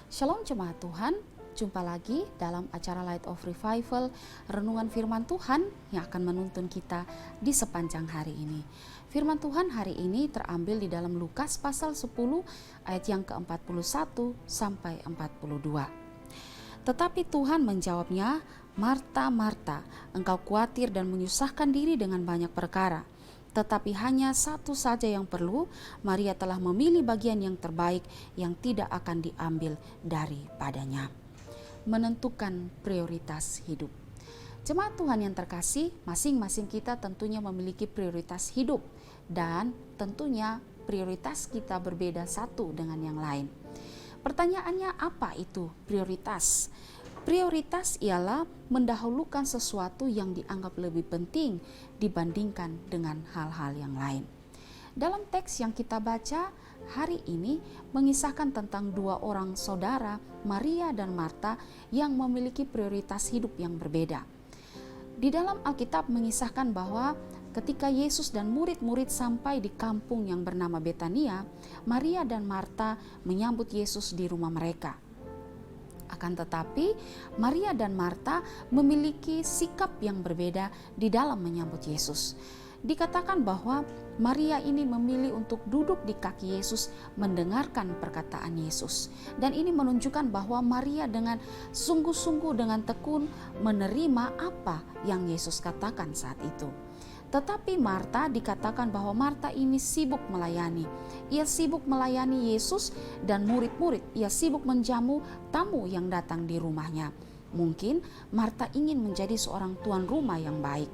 Shalom jemaat Tuhan, jumpa lagi dalam acara Light of Revival, renungan firman Tuhan yang akan menuntun kita di sepanjang hari ini. Firman Tuhan hari ini terambil di dalam Lukas pasal 10 ayat yang ke-41 sampai 42. Tetapi Tuhan menjawabnya, "Marta, Marta, engkau khawatir dan menyusahkan diri dengan banyak perkara. Tetapi hanya satu saja yang perlu, Maria telah memilih bagian yang terbaik yang tidak akan diambil daripadanya." Menentukan prioritas hidup. Jemaat Tuhan yang terkasih, masing-masing kita tentunya memiliki prioritas hidup dan tentunya prioritas kita berbeda satu dengan yang lain. Pertanyaannya, apa itu prioritas? Prioritas ialah mendahulukan sesuatu yang dianggap lebih penting dibandingkan dengan hal-hal yang lain. Dalam teks yang kita baca hari ini mengisahkan tentang dua orang saudara, Maria dan Marta, yang memiliki prioritas hidup yang berbeda. Di dalam Alkitab mengisahkan bahwa ketika Yesus dan murid-murid sampai di kampung yang bernama Betania, Maria dan Marta menyambut Yesus di rumah mereka. Akan tetapi, Maria dan Marta memiliki sikap yang berbeda di dalam menyambut Yesus. Dikatakan bahwa Maria ini memilih untuk duduk di kaki Yesus mendengarkan perkataan Yesus. Dan ini menunjukkan bahwa Maria dengan sungguh-sungguh, dengan tekun menerima apa yang Yesus katakan saat itu. Tetapi Marta, dikatakan bahwa Marta ini sibuk melayani. Ia sibuk melayani Yesus dan murid-murid. Ia sibuk menjamu tamu yang datang di rumahnya. Mungkin Marta ingin menjadi seorang tuan rumah yang baik.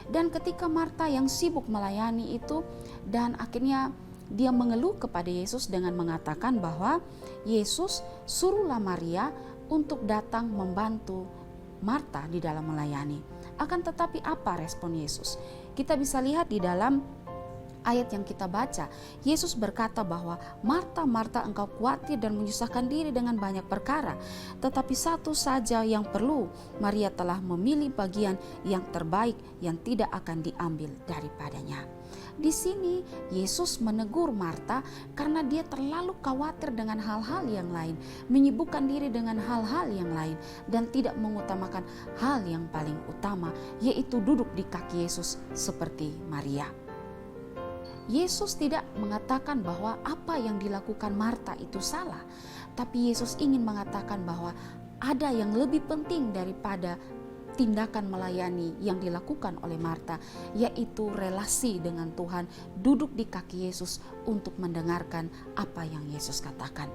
Dan ketika Marta yang sibuk melayani itu, dan akhirnya dia mengeluh kepada Yesus dengan mengatakan bahwa Yesus, suruhlah Maria untuk datang membantu Marta di dalam melayani. Akan tetapi apa respon Yesus? Kita bisa lihat di dalam ayat yang kita baca, Yesus berkata bahwa, "Marta, Marta, engkau khawatir dan menyusahkan diri dengan banyak perkara, tetapi satu saja yang perlu. Maria telah memilih bagian yang terbaik yang tidak akan diambil daripadanya." Di sini Yesus menegur Marta karena dia terlalu khawatir dengan hal-hal yang lain, menyibukkan diri dengan hal-hal yang lain, dan tidak mengutamakan hal yang paling utama, yaitu duduk di kaki Yesus seperti Maria. Yesus tidak mengatakan bahwa apa yang dilakukan Marta itu salah, tapi Yesus ingin mengatakan bahwa ada yang lebih penting daripada tindakan melayani yang dilakukan oleh Marta, yaitu relasi dengan Tuhan, duduk di kaki Yesus untuk mendengarkan apa yang Yesus katakan.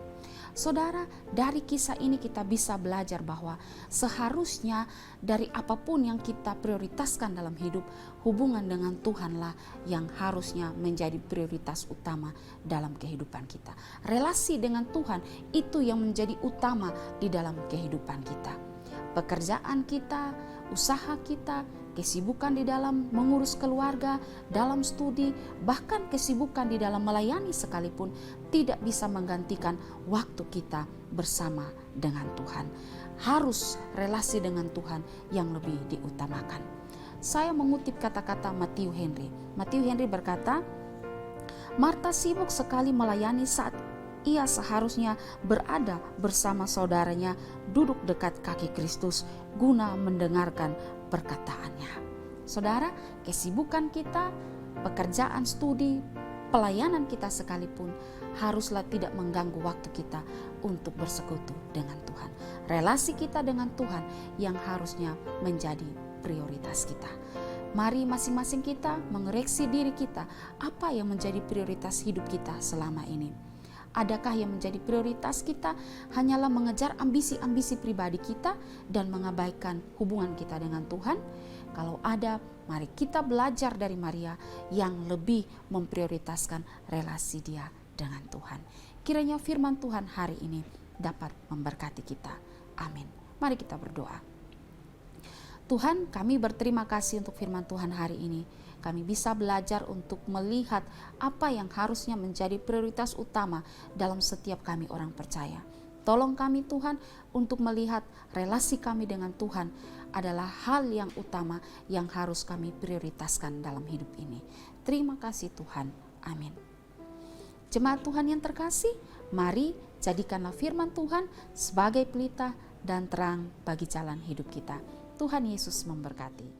Saudara, dari kisah ini kita bisa belajar bahwa seharusnya dari apapun yang kita prioritaskan dalam hidup, hubungan dengan Tuhanlah yang harusnya menjadi prioritas utama dalam kehidupan kita. Relasi dengan Tuhan itu yang menjadi utama di dalam kehidupan kita. Pekerjaan kita, usaha kita, kesibukan di dalam mengurus keluarga, dalam studi, bahkan kesibukan di dalam melayani sekalipun tidak bisa menggantikan waktu kita bersama dengan Tuhan. Harus relasi dengan Tuhan yang lebih diutamakan. Saya mengutip kata-kata Matthew Henry. Matthew Henry berkata, "Marta sibuk sekali melayani saat ia seharusnya berada bersama saudaranya duduk dekat kaki Kristus guna mendengarkan perkataannya." Saudara, kesibukan kita, pekerjaan studi, pelayanan kita sekalipun haruslah tidak mengganggu waktu kita untuk bersekutu dengan Tuhan. Relasi kita dengan Tuhan yang harusnya menjadi prioritas kita. Mari masing-masing kita mengoreksi diri kita, apa yang menjadi prioritas hidup kita selama ini. Adakah yang menjadi prioritas kita hanyalah mengejar ambisi-ambisi pribadi kita dan mengabaikan hubungan kita dengan Tuhan? Kalau ada, mari kita belajar dari Maria yang lebih memprioritaskan relasi dia dengan Tuhan. Kiranya firman Tuhan hari ini dapat memberkati kita. Amin. Mari kita berdoa. Tuhan, kami berterima kasih untuk firman Tuhan hari ini. Kami bisa belajar untuk melihat apa yang harusnya menjadi prioritas utama dalam setiap kami orang percaya. Tolong kami Tuhan untuk melihat relasi kami dengan Tuhan adalah hal yang utama yang harus kami prioritaskan dalam hidup ini. Terima kasih Tuhan. Amin. Jemaat Tuhan yang terkasih, Mari jadikanlah firman Tuhan sebagai pelita dan terang bagi jalan hidup kita. Tuhan Yesus memberkati.